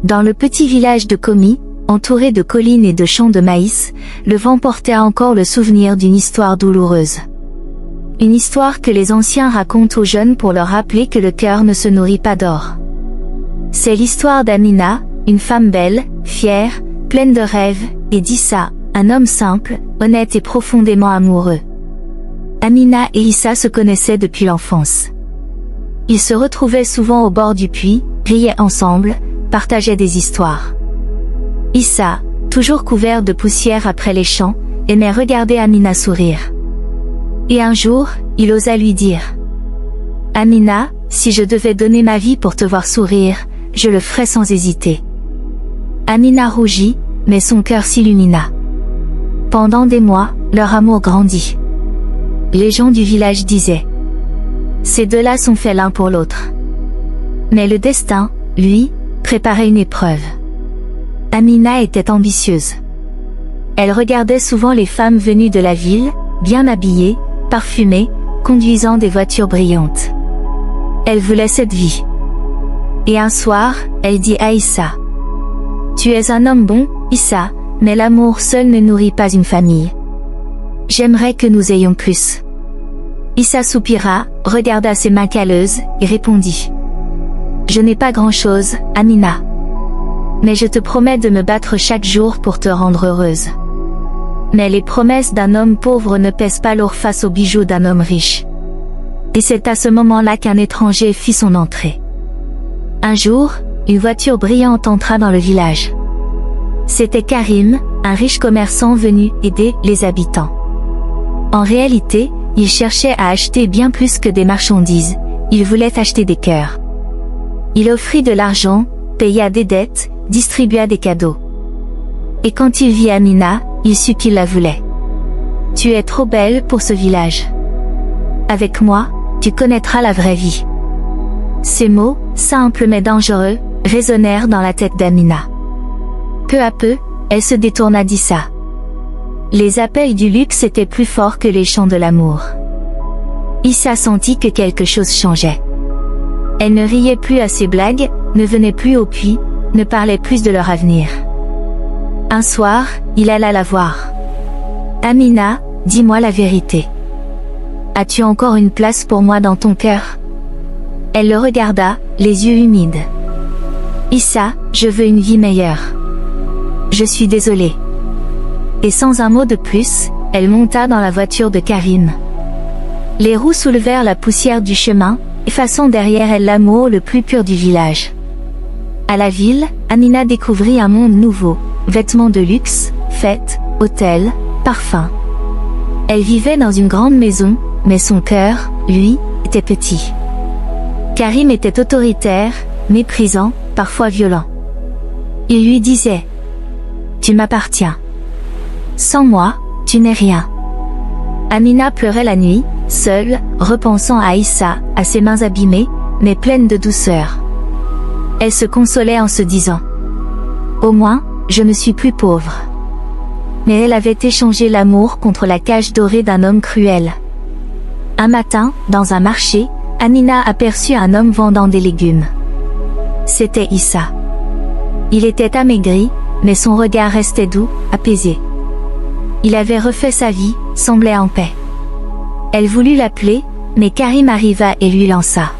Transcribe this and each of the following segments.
Dans le petit village de Komi, entouré de collines et de champs de maïs, le vent portait encore le souvenir d'une histoire douloureuse. Une histoire que les anciens racontent aux jeunes pour leur rappeler que le cœur ne se nourrit pas d'or. C'est l'histoire d'Amina, une femme belle, fière, pleine de rêves, et d'Issa, un homme simple, honnête et profondément amoureux. Amina et Issa se connaissaient depuis l'enfance. Ils se retrouvaient souvent au bord du puits, riaient ensemble, partageaient des histoires. Issa, toujours couvert de poussière après les champs, aimait regarder Amina sourire. Et un jour, il osa lui dire : « Amina, si je devais donner ma vie pour te voir sourire, je le ferais sans hésiter. » Amina rougit, mais son cœur s'illumina. Pendant des mois, leur amour grandit. Les gens du village disaient : « Ces deux-là sont faits l'un pour l'autre. » Mais le destin, lui, préparait une épreuve. Amina était ambitieuse. Elle regardait souvent les femmes venues de la ville, bien habillées, parfumées, conduisant des voitures brillantes. Elle voulait cette vie. Et un soir, elle dit à Issa : « Tu es un homme bon, Issa, mais l'amour seul ne nourrit pas une famille. J'aimerais que nous ayons plus. » Issa soupira, regarda ses mains calleuses, et répondit : « Je n'ai pas grand-chose, Amina. Mais je te promets de me battre chaque jour pour te rendre heureuse. » Mais les promesses d'un homme pauvre ne pèsent pas lourd face aux bijoux d'un homme riche. Et c'est à ce moment-là qu'un étranger fit son entrée. Un jour, une voiture brillante entra dans le village. C'était Karim, un riche commerçant venu aider les habitants. En réalité, il cherchait à acheter bien plus que des marchandises, il voulait acheter des cœurs. Il offrit de l'argent, paya des dettes, distribua des cadeaux. Et quand il vit Amina, il sut qu'il la voulait. « Tu es trop belle pour ce village. Avec moi, tu connaîtras la vraie vie. » Ces mots, simples mais dangereux, résonnèrent dans la tête d'Amina. Peu à peu, elle se détourna d'Issa. Les appels du luxe étaient plus forts que les chants de l'amour. Issa sentit que quelque chose changeait. Elle ne riait plus à ses blagues, ne venait plus au puits, ne parlait plus de leur avenir. Un soir, il alla la voir. « Amina, dis-moi la vérité. As-tu encore une place pour moi dans ton cœur ?» Elle le regarda, les yeux humides. « Issa, je veux une vie meilleure. Je suis désolée. » Et sans un mot de plus, elle monta dans la voiture de Karim. Les roues soulevèrent la poussière du chemin, effaçant derrière elle l'amour le plus pur du village. À la ville, Amina découvrit un monde nouveau, vêtements de luxe, fêtes, hôtels, parfums. Elle vivait dans une grande maison, mais son cœur, lui, était petit. Karim était autoritaire, méprisant, parfois violent. Il lui disait : « Tu m'appartiens. Sans moi, tu n'es rien. » Amina pleurait la nuit, seule, repensant à Issa, à ses mains abîmées, mais pleines de douceur. Elle se consolait en se disant : « Au moins, je ne suis plus pauvre. » Mais elle avait échangé l'amour contre la cage dorée d'un homme cruel. Un matin, dans un marché, Amina aperçut un homme vendant des légumes. C'était Issa. Il était amaigri, mais son regard restait doux, apaisé. Il avait refait sa vie, semblait en paix. Elle voulut l'appeler, mais Karim arriva et lui lança :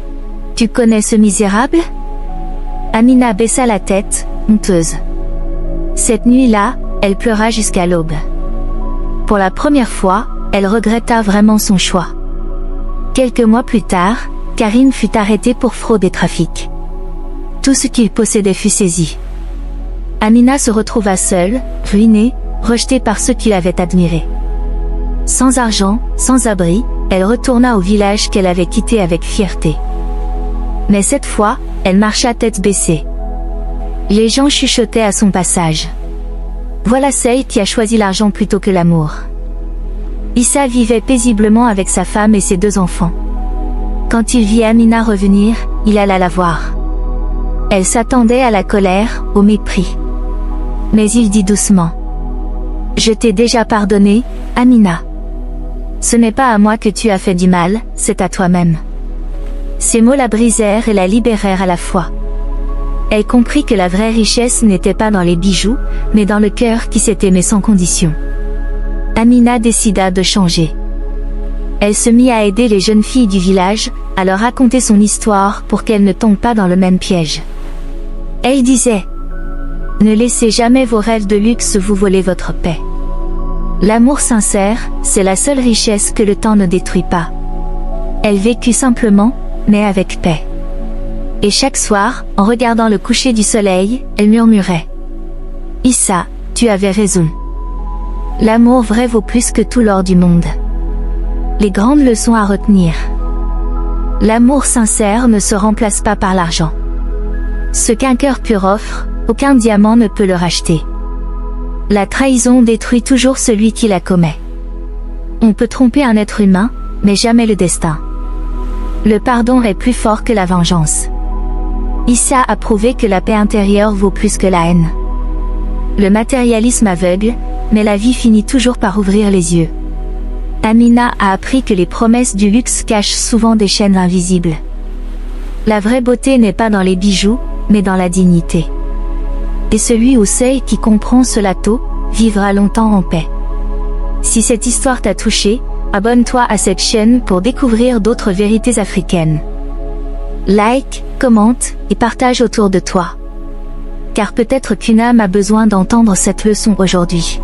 « Tu connais ce misérable ? » Amina baissa la tête, honteuse. Cette nuit-là, elle pleura jusqu'à l'aube. Pour la première fois, elle regretta vraiment son choix. Quelques mois plus tard, Karim fut arrêté pour fraude et trafic. Tout ce qu'il possédait fut saisi. Amina se retrouva seule, ruinée, rejetée par ceux qui l'avaient admirée. Sans argent, sans abri, elle retourna au village qu'elle avait quitté avec fierté. Mais cette fois, elle marcha tête baissée. Les gens chuchotaient à son passage : « Voilà celle qui a choisi l'argent plutôt que l'amour. » Issa vivait paisiblement avec sa femme et ses 2 enfants. Quand il vit Amina revenir, il alla la voir. Elle s'attendait à la colère, au mépris. Mais il dit doucement : « Je t'ai déjà pardonné, Amina. Ce n'est pas à moi que tu as fait du mal, c'est à toi-même. » Ces mots la brisèrent et la libérèrent à la fois. Elle comprit que la vraie richesse n'était pas dans les bijoux, mais dans le cœur qui s'est aimé sans condition. Amina décida de changer. Elle se mit à aider les jeunes filles du village, à leur raconter son histoire pour qu'elles ne tombent pas dans le même piège. Elle disait: « Ne laissez jamais vos rêves de luxe vous voler votre paix. L'amour sincère, c'est la seule richesse que le temps ne détruit pas. » Elle vécut simplement, mais avec paix. Et chaque soir, en regardant le coucher du soleil, elle murmurait: « Issa, tu avais raison. L'amour vrai vaut plus que tout l'or du monde. » Les grandes leçons à retenir. L'amour sincère ne se remplace pas par l'argent. Ce qu'un cœur pur offre, aucun diamant ne peut le racheter. La trahison détruit toujours celui qui la commet. On peut tromper un être humain, mais jamais le destin. Le pardon est plus fort que la vengeance. Issa a prouvé que la paix intérieure vaut plus que la haine. Le matérialisme aveugle, mais la vie finit toujours par ouvrir les yeux. Amina a appris que les promesses du luxe cachent souvent des chaînes invisibles. La vraie beauté n'est pas dans les bijoux, mais dans la dignité. Et celui au seuil qui comprend cela tôt, vivra longtemps en paix. Si cette histoire t'a touché, abonne-toi à cette chaîne pour découvrir d'autres vérités africaines. Like, commente, et partage autour de toi. Car peut-être qu'une âme a besoin d'entendre cette leçon aujourd'hui.